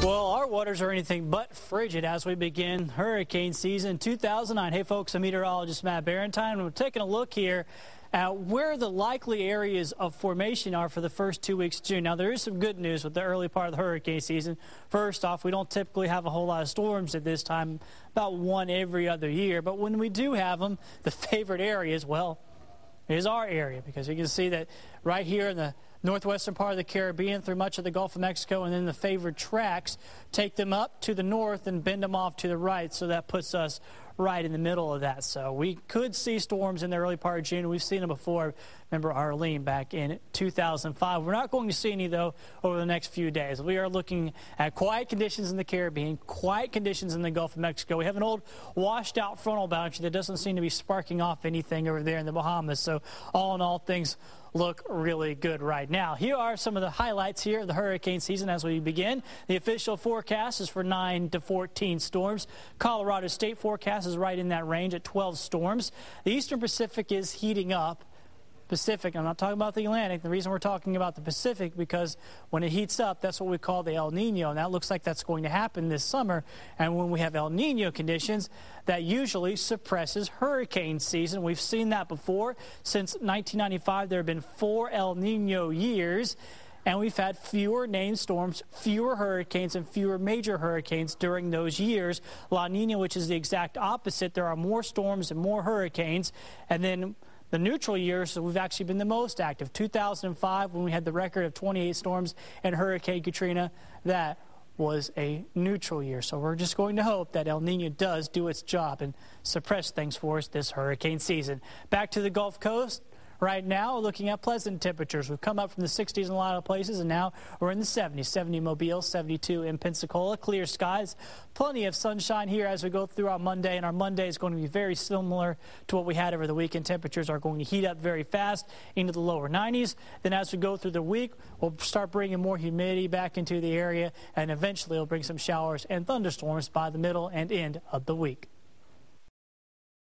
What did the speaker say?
Well, our waters are anything but frigid as we begin hurricane season 2009. Hey, folks, I'm meteorologist Matt Barentine, and we're taking a look here at where the likely areas of formation are for the first 2 weeks of June. Now, there is some good news with the early part of the hurricane season. First off, we don't typically have a whole lot of storms at this time, about one every other year. But when we do have them, the favorite areas, well, is our area, because you can see that right here in the northwestern part of the Caribbean through much of the Gulf of Mexico, and then the favored tracks take them up to the north and bend them off to the right, so that puts us right in the middle of that. So we could see storms in the early part of June. We've seen them before. Remember Arlene back in 2005. We're not going to see any, though, over the next few days. We are looking at quiet conditions in the Caribbean, quiet conditions in the Gulf of Mexico. We have an old washed-out frontal boundary that doesn't seem to be sparking off anything over there in the Bahamas. So all in all, things look really good right now. Here are some of the highlights here of the hurricane season as we begin. The official forecast is for 9 to 14 storms. Colorado State forecast is right in that range at 12 storms. The Eastern Pacific is heating up. Pacific, I'm not talking about the Atlantic. The reason we're talking about the Pacific, because when it heats up, that's what we call the El Nino, and that looks like that's going to happen this summer. And when we have El Nino conditions, that usually suppresses hurricane season. We've seen that before. Since 1995, there have been 4 El Nino years, and we've had fewer named storms, fewer hurricanes, and fewer major hurricanes during those years. La Nina, which is the exact opposite, there are more storms and more hurricanes. And then the neutral years, so we've actually been the most active. 2005, when we had the record of 28 storms and Hurricane Katrina, that was a neutral year. So we're just going to hope that El Nino does do its job and suppress things for us this hurricane season. Back to the Gulf Coast. Right now, looking at pleasant temperatures. We've come up from the 60s in a lot of places, and now we're in the 70s. 70 in Mobile, 72 in Pensacola. Clear skies. Plenty of sunshine here as we go through our Monday, and our Monday is going to be very similar to what we had over the weekend. Temperatures are going to heat up very fast into the lower 90s. Then as we go through the week, we'll start bringing more humidity back into the area, and eventually it'll bring some showers and thunderstorms by the middle and end of the week.